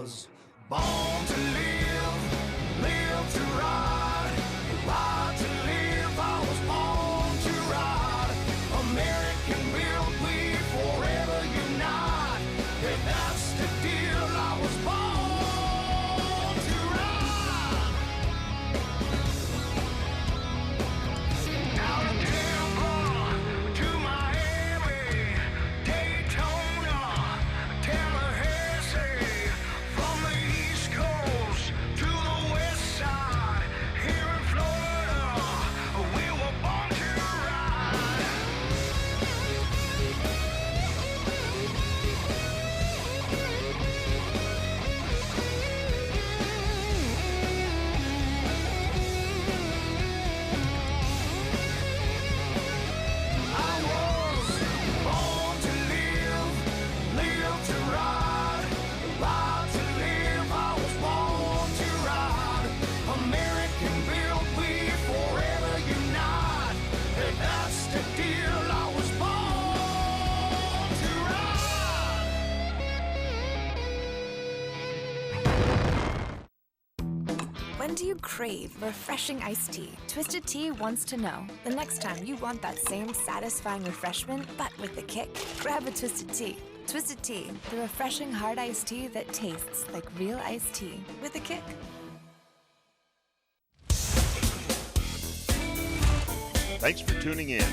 was born to live, live to ride, ride to live. I was born to ride. American built, we forever unite. Yeah, that's the deal. I was born to ride. Out of Tampa to Miami, Daytona, Tallahassee, from the East Coast to the West Side, here in Florida, we were born to ride. I was born to live, live to ride, ride to live. I was born to ride. American built, we forever unite. Hey, that's the deal. I was born to ride. When do you crave refreshing iced tea? Twisted Tea wants to know. The next time you want that same satisfying refreshment, but with a kick, grab a Twisted Tea. Twisted Tea, the refreshing hard iced tea that tastes like real iced tea with a kick. Thanks for tuning in.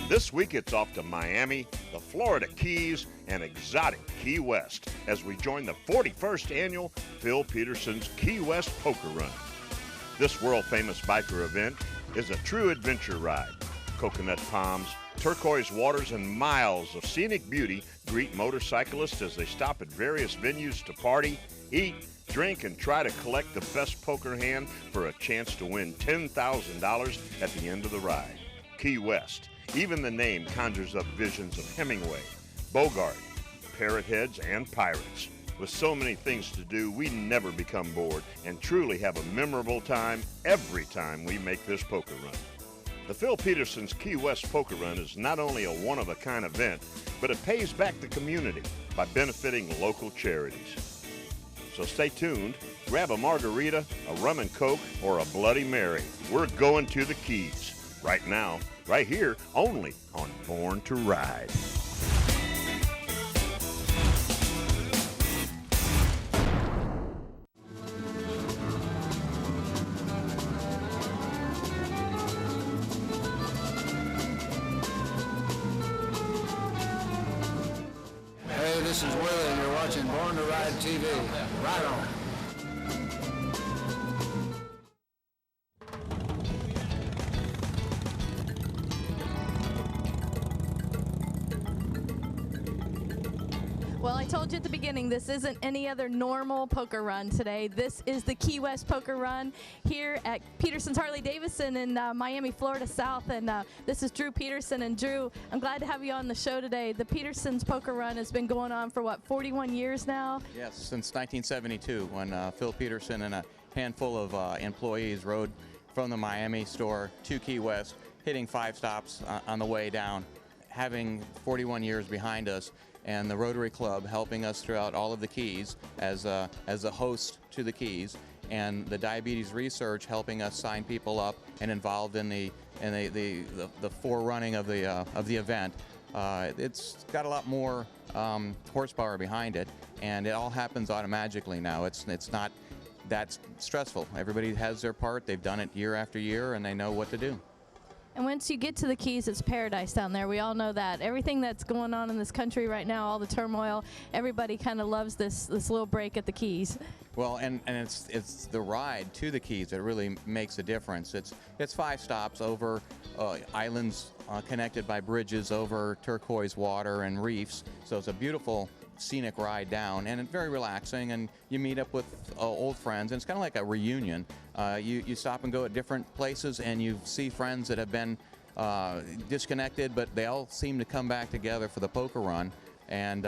This week it's off to Miami, the Florida Keys, and exotic Key West as we join the 41st annual Phil Peterson's Key West Poker Run. This world-famous biker event is a true adventure ride. Coconut palms, turquoise waters, and miles of scenic beauty greet motorcyclists as they stop at various venues to party, eat, drink, and try to collect the best poker hand for a chance to win $10,000 at the end of the ride. Key West. Even the name conjures up visions of Hemingway, Bogart, parrot heads, and pirates. With so many things to do, we never become bored and truly have a memorable time every time we make this poker run. The Phil Peterson's Key West Poker Run is not only a one-of-a-kind event, but it pays back the community by benefiting local charities. So stay tuned, grab a margarita, a rum and coke, or a Bloody Mary. We're going to the Keys. Right now, right here, only on Born to Ride. Hey, this is Willie. You're watching Born to Ride TV. Right on. Well, I told you at the beginning, this isn't any other normal poker run today. This is the Key West Poker Run here at Peterson's Harley-Davidson in Miami, Florida South. And this is Drew Peterson. And Drew, I'm glad to have you on the show today. The Peterson's Poker Run has been going on for, what, 41 years now? Yes, since 1972, when Phil Peterson and a handful of employees rode from the Miami store to Key West, hitting 5 stops on the way down, having 41 years behind us, and the Rotary Club helping us throughout all of the Keys as a host to the Keys, and the diabetes research helping us sign people up and involved in the forerunning of the event. It's got a lot more horsepower behind it, and it all happens automatically now. It's not that stressful. Everybody has their part. They've done it year after year, and they know what to do. And once you get to the Keys, it's paradise down there. We all know that. Everything that's going on in this country right now, all the turmoil, everybody kind of loves this little break at the Keys. Well, and it's the ride to the Keys that really makes a difference. It's 5 stops over islands connected by bridges over turquoise water and reefs. So it's a beautiful scenic ride down, and it's very relaxing, and you meet up with old friends, and it's kind of like a reunion. You stop and go at different places, and you see friends that have been disconnected, but they all seem to come back together for the poker run. And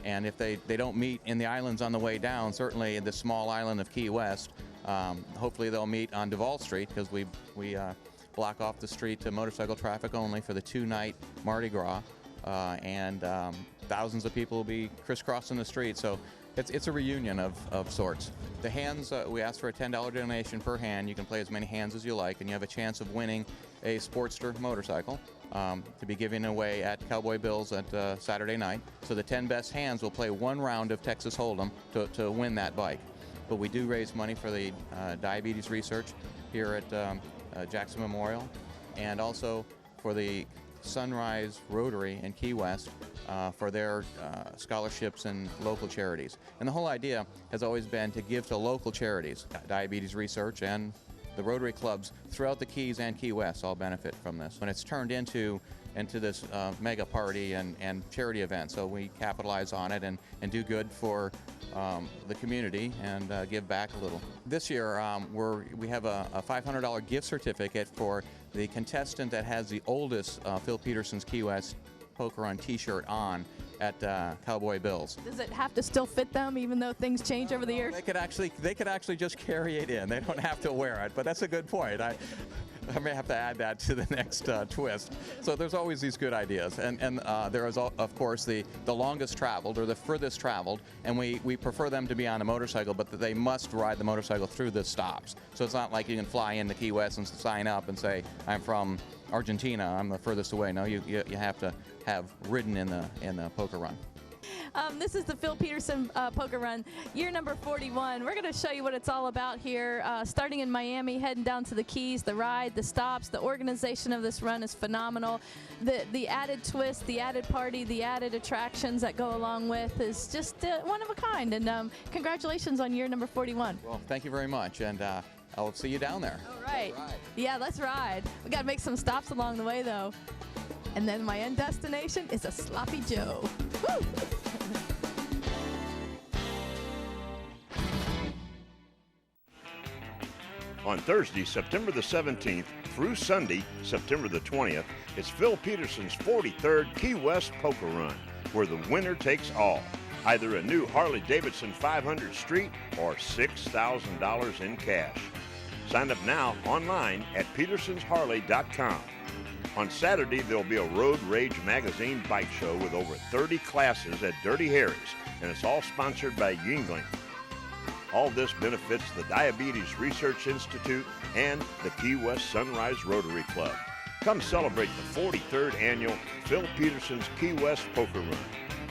if they don't meet in the islands on the way down, certainly in the small island of Key West, hopefully they'll meet on Duval Street, because we block off the street to motorcycle traffic only for the 2-night Mardi Gras. Thousands of people will be crisscrossing the street. So it's a reunion of sorts. The hands, we ask for a $10 donation per hand. You can play as many hands as you like, and you have a chance of winning a Sportster motorcycle to be given away at Cowboy Bill's at Saturday night. So the 10 best hands will play one round of Texas Hold'em to win that bike. But we do raise money for the diabetes research here at Jackson Memorial, and also for the Sunrise Rotary in Key West for their scholarships and local charities. And the whole idea has always been to give to local charities. Diabetes research and the Rotary clubs throughout the Keys and Key West all benefit from this. When it's turned into this mega party and charity event, so we capitalize on it and do good for the community and give back a little. This year we have a $500 gift certificate for the contestant that has the oldest Phil Peterson's Key West Poker Run t-shirt on at Cowboy Bill's. Does it have to still fit them even though things change over the years? They could actually just carry it in. They don't have to wear it, but that's a good point. I may have to add that to the next twist. So there's always these good ideas. And there is, of course, the longest traveled or the furthest traveled, and we prefer them to be on a motorcycle, but they must ride the motorcycle through the stops. So it's not like you can fly into Key West and sign up and say, I'm from Argentina, I'm the furthest away. No, you have to have ridden in the poker run. This is the Phil Peterson Poker Run, year number 41. We're going to show you what it's all about here, starting in Miami, heading down to the Keys. The ride, the stops, the organization of this run is phenomenal. The added twist, the added party, the added attractions that go along with is just one of a kind. And congratulations on year number 41. Well, thank you very much, and I'll see you down there. All right. Yeah, let's ride. We got to make some stops along the way, though. And then my end destination is a Sloppy Joe. Woo! On Thursday, September the 17th through Sunday, September the 20th, it's Phil Peterson's 43rd Key West Poker Run, where the winner takes all. Either a new Harley-Davidson 500 Street or $6,000 in cash. Sign up now online at petersonsharley.com. On Saturday, there'll be a Road Rage Magazine bike show with over 30 classes at Dirty Harry's, and it's all sponsored by Yingling. All this benefits the Diabetes Research Institute and the Key West Sunrise Rotary Club. Come celebrate the 43rd annual Phil Peterson's Key West Poker Run.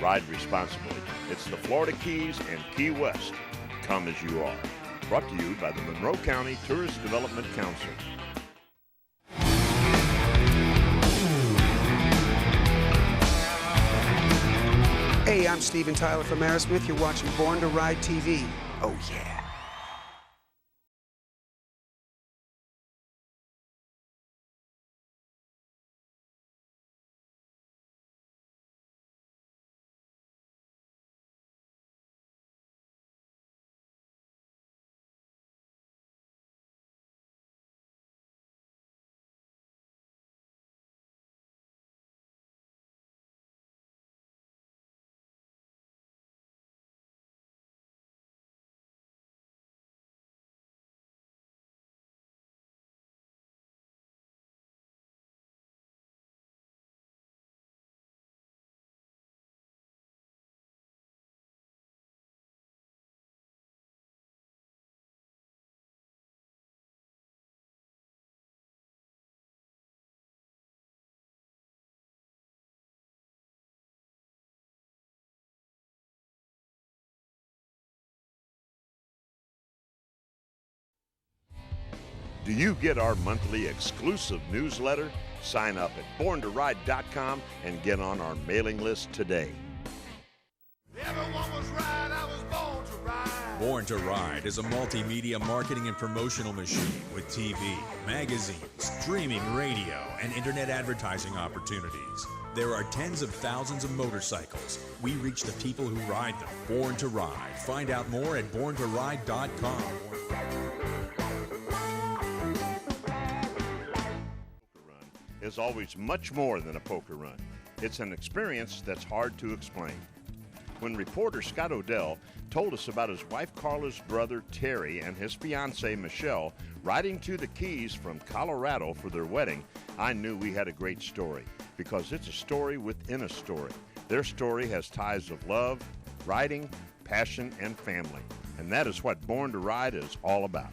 Ride responsibly. It's the Florida Keys and Key West. Come as you are. Brought to you by the Monroe County Tourist Development Council. Hey, I'm Steven Tyler from Aerosmith. You're watching Born to Ride TV. Oh, yeah. Do you get our monthly exclusive newsletter? Sign up at borntoride.com and get on our mailing list today. Everyone was right, I was born to ride. Born to Ride is a multimedia marketing and promotional machine with TV, magazines, streaming radio, and internet advertising opportunities. There are tens of thousands of motorcycles. We reach the people who ride them. Born to Ride. Find out more at borntoride.com. Is always much more than a poker run. It's an experience that's hard to explain. When reporter Scott Odell told us about his wife Carla's brother Terry and his fiancée Michelle riding to the Keys from Colorado for their wedding, I knew we had a great story, because it's a story within a story. Their story has ties of love, riding, passion, and family. And that is what Born to Ride is all about.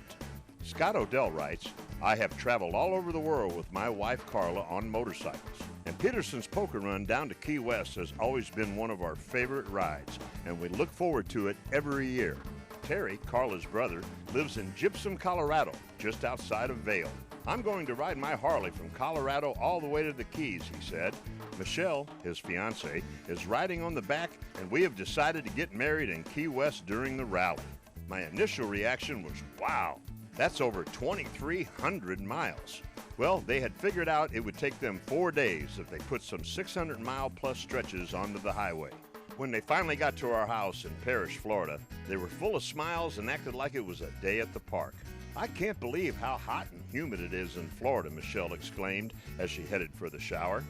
Scott Odell writes, I have traveled all over the world with my wife Carla on motorcycles. And Peterson's Poker Run down to Key West has always been one of our favorite rides, and we look forward to it every year. Terry, Carla's brother, lives in Gypsum, Colorado, just outside of Vail. I'm going to ride my Harley from Colorado all the way to the Keys, he said. Michelle, his fiancée, is riding on the back, and we have decided to get married in Key West during the rally. My initial reaction was, wow, that's over 2,300 miles. Well, they had figured out it would take them 4 days if they put some 600-mile-plus stretches onto the highway. When they finally got to our house in Parrish, Florida, they were full of smiles and acted like it was a day at the park. I can't believe how hot and humid it is in Florida, Michelle exclaimed as she headed for the shower.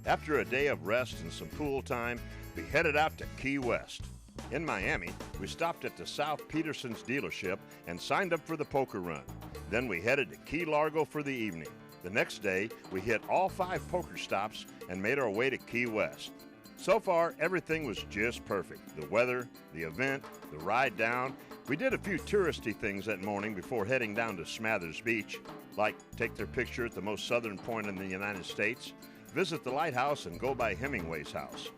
After a day of rest and some pool time, we headed out to Key West. In Miami, we stopped at the South Peterson's dealership and signed up for the poker run. Then we headed to Key Largo for the evening. The next day, we hit all 5 poker stops and made our way to Key West. So far, everything was just perfect. The weather, the event, the ride down. We did a few touristy things that morning before heading down to Smathers Beach, like take their picture at the most southern point in the United States, visit the lighthouse, and go by Hemingway's house.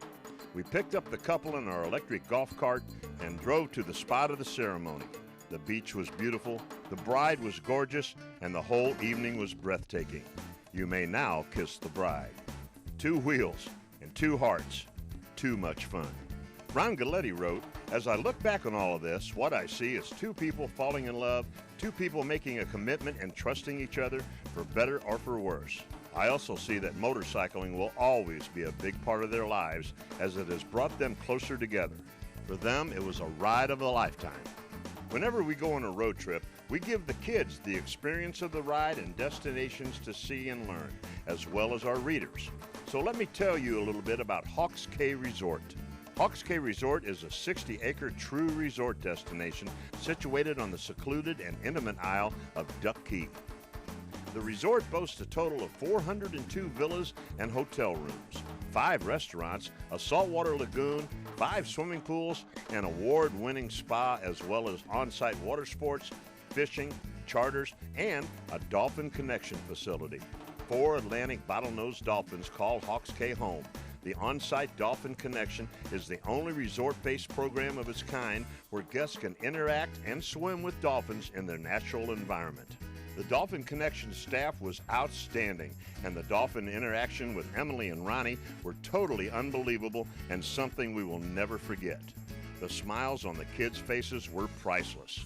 We picked up the couple in our electric golf cart and drove to the spot of the ceremony. The beach was beautiful, the bride was gorgeous, and the whole evening was breathtaking. You may now kiss the bride. 2 wheels and 2 hearts. Too much fun. Ron Galletti wrote, as I look back on all of this, what I see is 2 people falling in love, 2 people making a commitment and trusting each other for better or for worse. I also see that motorcycling will always be a big part of their lives as it has brought them closer together. For them, it was a ride of a lifetime. Whenever we go on a road trip, we give the kids the experience of the ride and destinations to see and learn, as well as our readers. So let me tell you a little bit about Hawks Cay Resort. Hawks Cay Resort is a 60-acre true resort destination situated on the secluded and intimate isle of Duck Key. The resort boasts a total of 402 villas and hotel rooms, 5 restaurants, a saltwater lagoon, 5 swimming pools, an award-winning spa, as well as on-site water sports, fishing, charters, and a dolphin connection facility. 4 Atlantic bottlenose dolphins call Hawks Cay home. The on-site Dolphin Connection is the only resort-based program of its kind where guests can interact and swim with dolphins in their natural environment. The Dolphin Connection staff was outstanding, and the dolphin interaction with Emily and Ronnie were totally unbelievable and something we will never forget. The smiles on the kids' faces were priceless.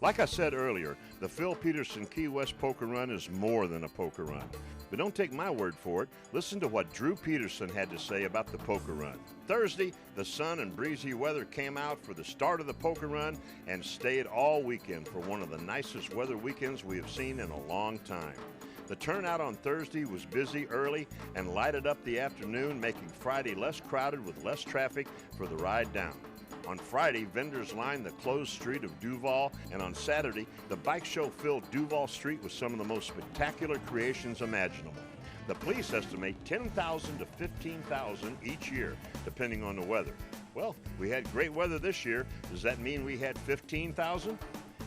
Like I said earlier, the Phil Peterson Key West Poker Run is more than a poker run. But don't take my word for it. Listen to what Drew Peterson had to say about the poker run. Thursday, the sun and breezy weather came out for the start of the poker run and stayed all weekend for one of the nicest weather weekends we have seen in a long time. The turnout on Thursday was busy early and lighted up the afternoon, making Friday less crowded with less traffic for the ride down. On Friday, vendors lined the closed street of Duval, and on Saturday, the bike show filled Duval Street with some of the most spectacular creations imaginable. The police estimate 10,000 to 15,000 each year, depending on the weather. Well, we had great weather this year. Does that mean we had 15,000?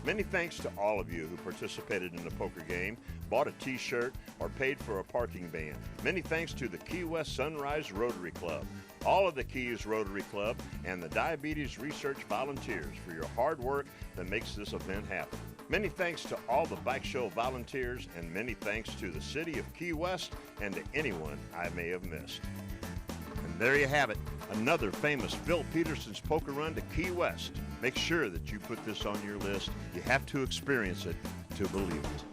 Many thanks to all of you who participated in the poker game, bought a t-shirt, or paid for a parking ban. Many thanks to the Key West Sunrise Rotary Club, all of the Keys Rotary Club, and the Diabetes Research Volunteers for your hard work that makes this event happen. Many thanks to all the Bike Show volunteers, and many thanks to the City of Key West and to anyone I may have missed. And there you have it, another famous Phil Peterson's Poker Run to Key West. Make sure that you put this on your list. You have to experience it to believe it.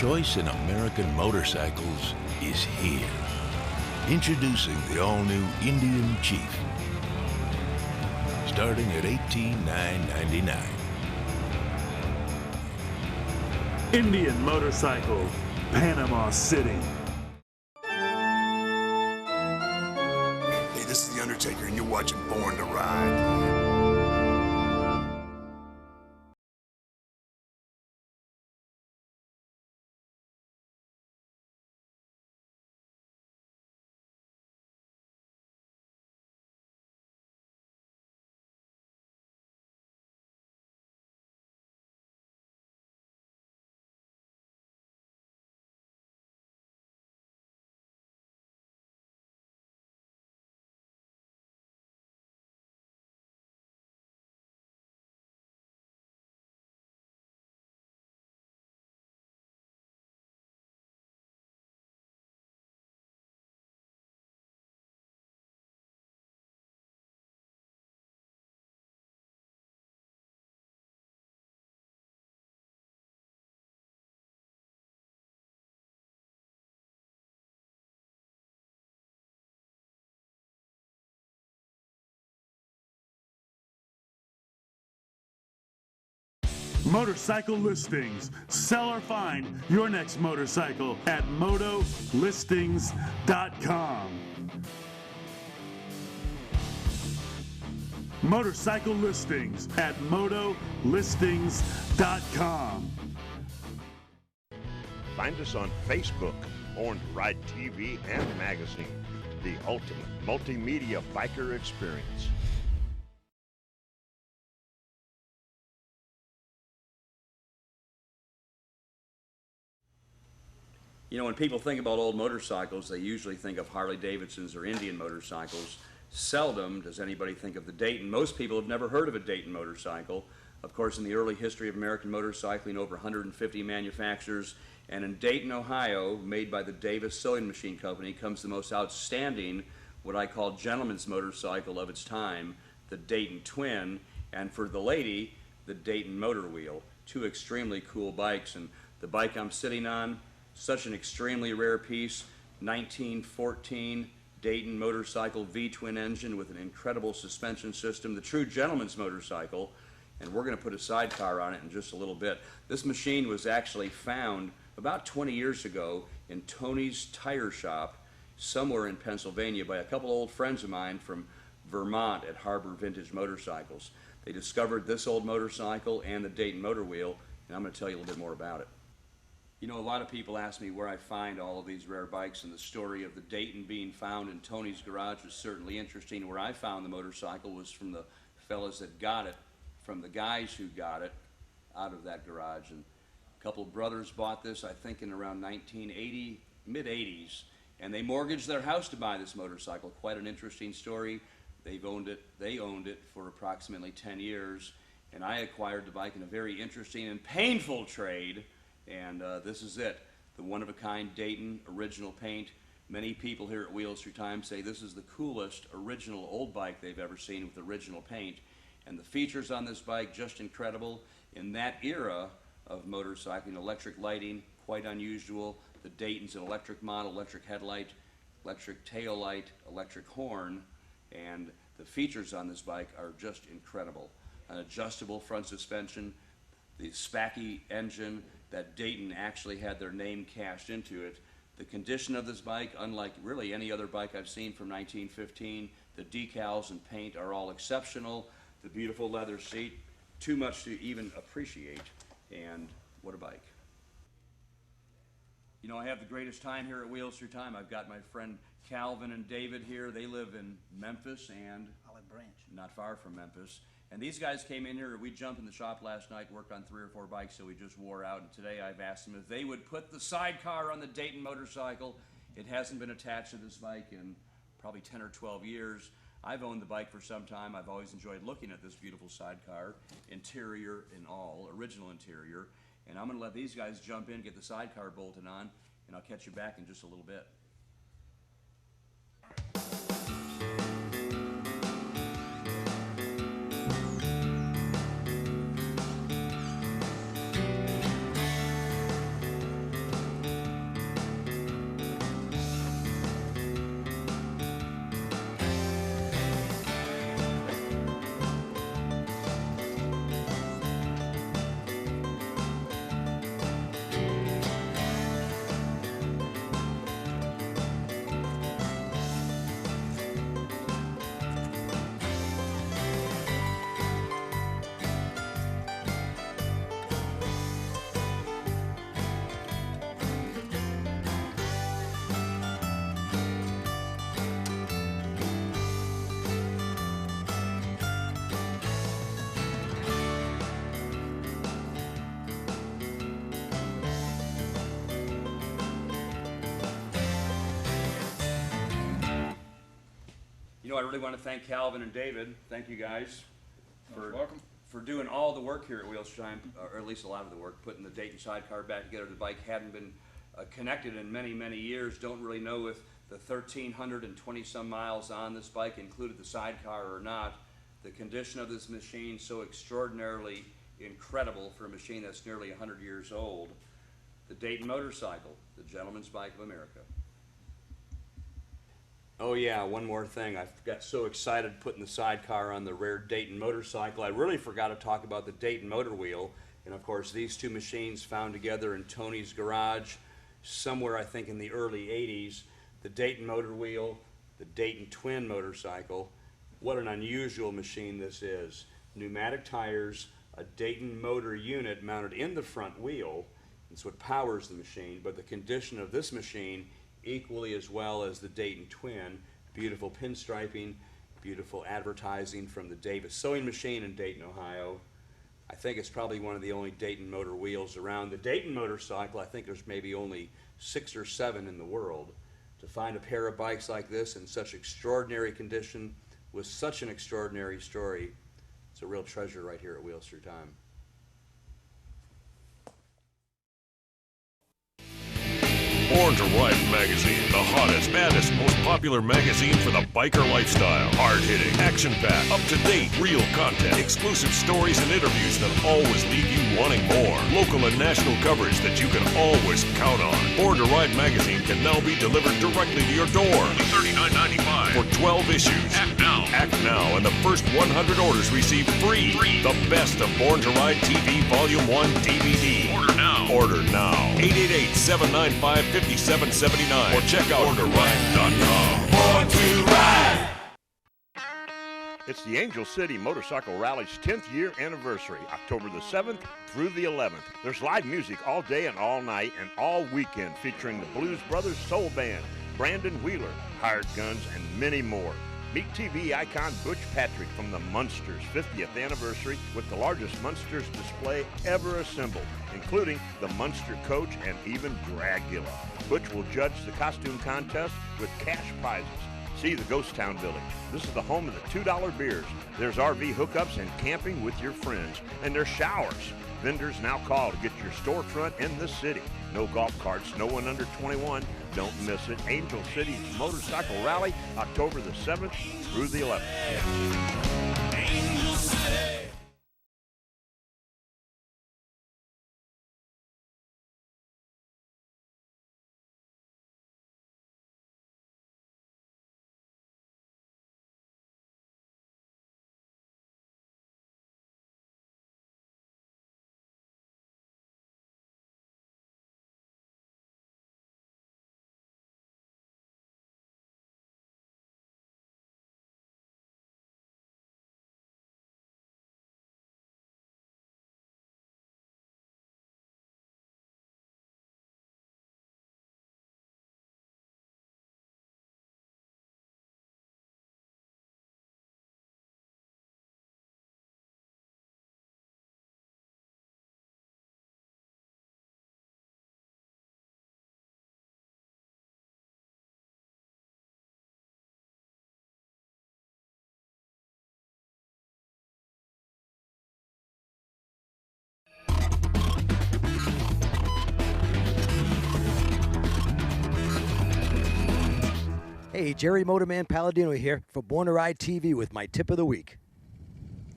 choice in American motorcycles is here. Introducing the all-new Indian Chief, starting at $18,999. Indian Motorcycle, Panama City. Hey, this is The Undertaker, and you're watching Born to Ride. Motorcycle listings. Sell or find your next motorcycle at motolistings.com. Motorcycle listings at motolistings.com. Find us on Facebook, Born to Ride TV and magazine, the ultimate multimedia biker experience. You know, when people think about old motorcycles, they usually think of Harley Davidsons or Indian motorcycles. Seldom does anybody think of the Dayton. Most people have never heard of a Dayton motorcycle. Of course, in the early history of American motorcycling, over 150 manufacturers, and in Dayton, Ohio, made by the Davis Sewing Machine Company, comes the most outstanding, what I call gentleman's motorcycle of its time, the Dayton Twin, and for the lady, the Dayton Motor Wheel. Two extremely cool bikes, and the bike I'm sitting on, such an extremely rare piece, 1914 Dayton motorcycle V-twin engine with an incredible suspension system, the true gentleman's motorcycle, and we're going to put a sidecar on it in just a little bit. This machine was actually found about 20 years ago in Tony's Tire Shop somewhere in Pennsylvania by a couple old friends of mine from Vermont at Harbor Vintage Motorcycles. They discovered this old motorcycle and the Dayton Motor Wheel, and I'm going to tell you a little bit more about it. You know, a lot of people ask me where I find all of these rare bikes, and the story of the Dayton being found in Tony's garage was certainly interesting. Where I found the motorcycle was from the fellas that got it, from the guys who got it out of that garage. And a couple of brothers bought this, I think, in around 1980, mid-80s, and they mortgaged their house to buy this motorcycle. Quite an interesting story. They owned it for approximately 10 years, and I acquired the bike in a very interesting and painful trade. And this is it, the one-of-a-kind Dayton original paint. Many people here at Wheels Through Time say this is the coolest original old bike they've ever seen with original paint. And the features on this bike, just incredible. In that era of motorcycling, electric lighting, quite unusual. The Dayton's an electric model, electric headlight, electric tail light, electric horn, and the features on this bike are just incredible. An adjustable front suspension, the Spacky engine, that Dayton actually had their name cast into it. The condition of this bike, unlike really any other bike I've seen from 1915, the decals and paint are all exceptional. The beautiful leather seat, too much to even appreciate. And what a bike. You know, I have the greatest time here at Wheels Through Time. I've got my friend Calvin and David here. They live in Memphis and Olive Branch, not far from Memphis. And these guys came in here, we jumped in the shop last night, worked on 3 or 4 bikes, so we just wore out. And today I've asked them if they would put the sidecar on the Dayton motorcycle. It hasn't been attached to this bike in probably 10 or 12 years. I've owned the bike for some time. I've always enjoyed looking at this beautiful sidecar, interior and all, original interior. And I'm gonna let these guys jump in, get the sidecar bolted on, and I'll catch you back in just a little bit. You know, I really want to thank Calvin and David. Thank you guys for doing all the work here at Wheel Shine, or at least a lot of the work, putting the Dayton sidecar back together. The bike hadn't been connected in many, many years. Don't really know if the 1,320 some miles on this bike included the sidecar or not. The condition of this machine so extraordinarily incredible for a machine that's nearly 100 years old. The Dayton motorcycle, the gentleman's bike of America. Oh yeah, one more thing. I got so excited putting the sidecar on the rare Dayton motorcycle. I really forgot to talk about the Dayton motor wheel. And of course, these two machines found together in Tony's garage somewhere, I think, in the early 80s. The Dayton motor wheel, the Dayton twin motorcycle. What an unusual machine this is. Pneumatic tires, a Dayton motor unit mounted in the front wheel. It's what powers the machine, but the condition of this machine equally as well as the Dayton twin. Beautiful pinstriping, beautiful advertising from the Davis sewing machine in Dayton, Ohio. I think it's probably one of the only Dayton motor wheels around. The Dayton motorcycle, I think there's maybe only 6 or 7 in the world. To find a pair of bikes like this in such extraordinary condition with such an extraordinary story, it's a real treasure right here at Wheels Through Time. Born to Ride magazine, the hottest, baddest, most popular magazine for the biker lifestyle. Hard-hitting, action-packed, up-to-date, real content, exclusive stories and interviews that always leave you wanting more. Local and national coverage that you can always count on. Born to Ride magazine can now be delivered directly to your door. $39.95 for 12 issues. Act now. Act now, and the first 100 orders receive free. The best of Born to Ride TV Volume 1 DVD. Order now. Order now. 888-795-5779 or check out BornToRide.com. Born to ride. It's the Angel City Motorcycle Rally's 10th year anniversary, October the 7th through the 11th. There's live music all day and all night and all weekend featuring the Blues Brothers Soul Band, Brandon Wheeler, Hired Guns, and many more. Meet TV icon Butch Patrick from the Munsters' 50th anniversary with the largest Munsters display ever assembled, including the Munster Coach and even Dragula. Butch will judge the costume contest with cash prizes. See the Ghost Town Village. This is the home of the $2 beers. There's RV hookups and camping with your friends. And there's showers. Vendors now call to get your storefront in the city. No golf carts, no one under 21. Don't miss it. Angel City's Motorcycle Rally, October the 7th through the 11th. Angel City. Hey, Jerry Motorman Palladino here for Born to Ride TV with my tip of the week.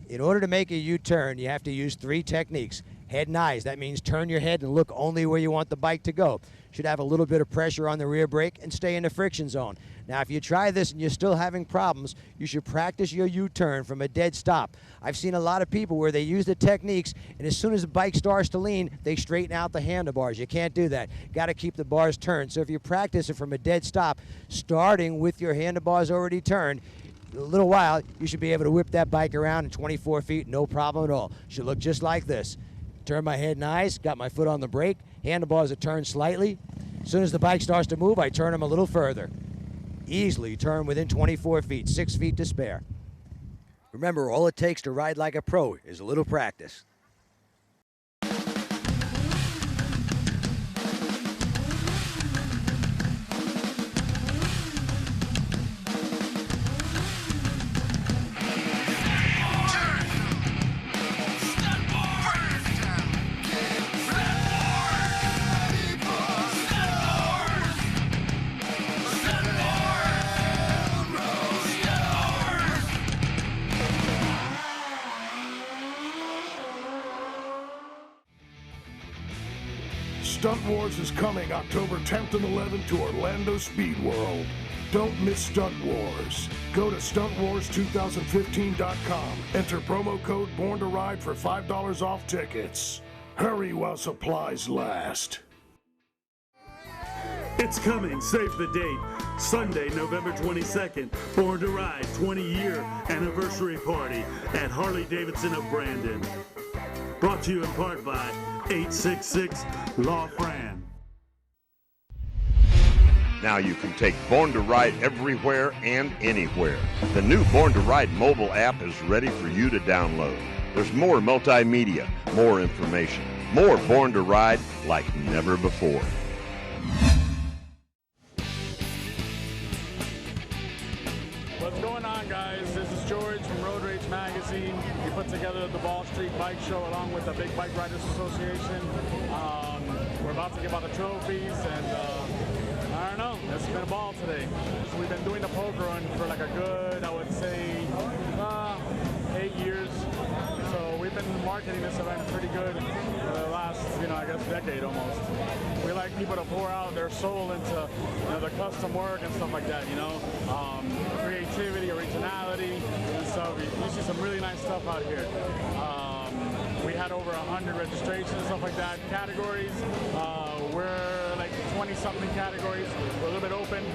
In order to make a U-turn, you have to use 3 techniques. Head and eyes, that means turn your head and look only where you want the bike to go. Should have a little bit of pressure on the rear brake and stay in the friction zone. Now, if you try this and you're still having problems, you should practice your U-turn from a dead stop. I've seen a lot of people where they use the techniques, and as soon as the bike starts to lean, they straighten out the handlebars. You can't do that. Got to keep the bars turned. So if you practice it from a dead stop, starting with your handlebars already turned, in a little while, you should be able to whip that bike around in 24 feet, no problem at all. Should look just like this. Turn my head and eyes, got my foot on the brake, handlebars are turned slightly. As soon as the bike starts to move, I turn them a little further. Easily turn within 24 feet, 6 feet to spare. Remember, all it takes to ride like a pro is a little practice. Stunt Wars is coming October 10th and 11th to Orlando Speed World. Don't miss Stunt Wars. Go to stuntwars2015.com. Enter promo code Born to Ride for $5 off tickets. Hurry while supplies last. It's coming, save the date. Sunday, November 22nd, Born to Ride 20-year anniversary party at Harley-Davidson of Brandon. Brought to you in part by 866 La Fran. Now you can take Born to Ride everywhere and anywhere. The new Born to Ride mobile app is ready for you to download. There's more multimedia, more information, more Born to Ride like never before. What's going on, guys? This is George from Road Rage Magazine. We put together the Ball Street Bike Show along with the Big Bike Riders Association. We're about to give out the trophies, and I don't know, it's been a ball today. So we've been doing the poker run for like a good, I would say, 8 years. So we've been marketing this event pretty good for the last, I guess decade almost. We like people to pour out their soul into, the custom work and stuff like that, creativity, originality, and stuff. You see some really nice stuff out here. We had over 100 registrations and stuff like that. Categories, we're like 20-something categories. We're a little bit open.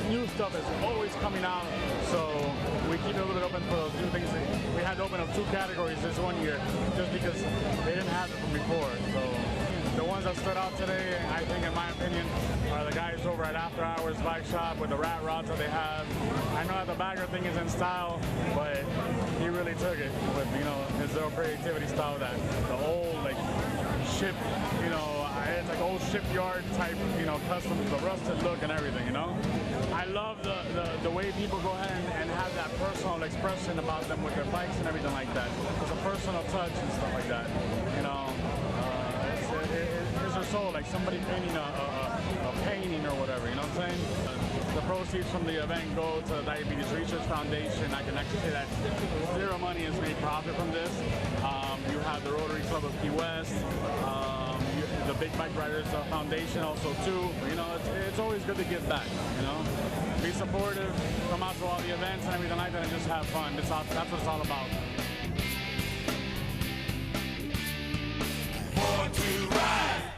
New stuff is always coming out, so we keep it a little bit open for those new things. We had to open up 2 categories this one year just because they didn't have it from before. So the ones that stood out today, I think, in my opinion, are the guys over at After Hours Bike Shop with the rat rods that they have. I know that the bagger thing is in style, but he really took it with, his little creativity style, that the old, ship, it's like old shipyard type, custom, the rusted look and everything, I love the way people go ahead and have that personal expression about them with their bikes and everything like that. It's a personal touch and stuff like that, it's their soul, like somebody painting a painting or whatever, you know what I'm saying? The proceeds from the event go to the Diabetes Research Foundation. I can actually say that zero money is made profit from this. You have the Rotary Club of Key West, the Big Bike Riders Foundation also too. It's always good to give back, Be supportive, come out to all the events and everything like that, and just have fun. That's what it's all about. Born to Ride.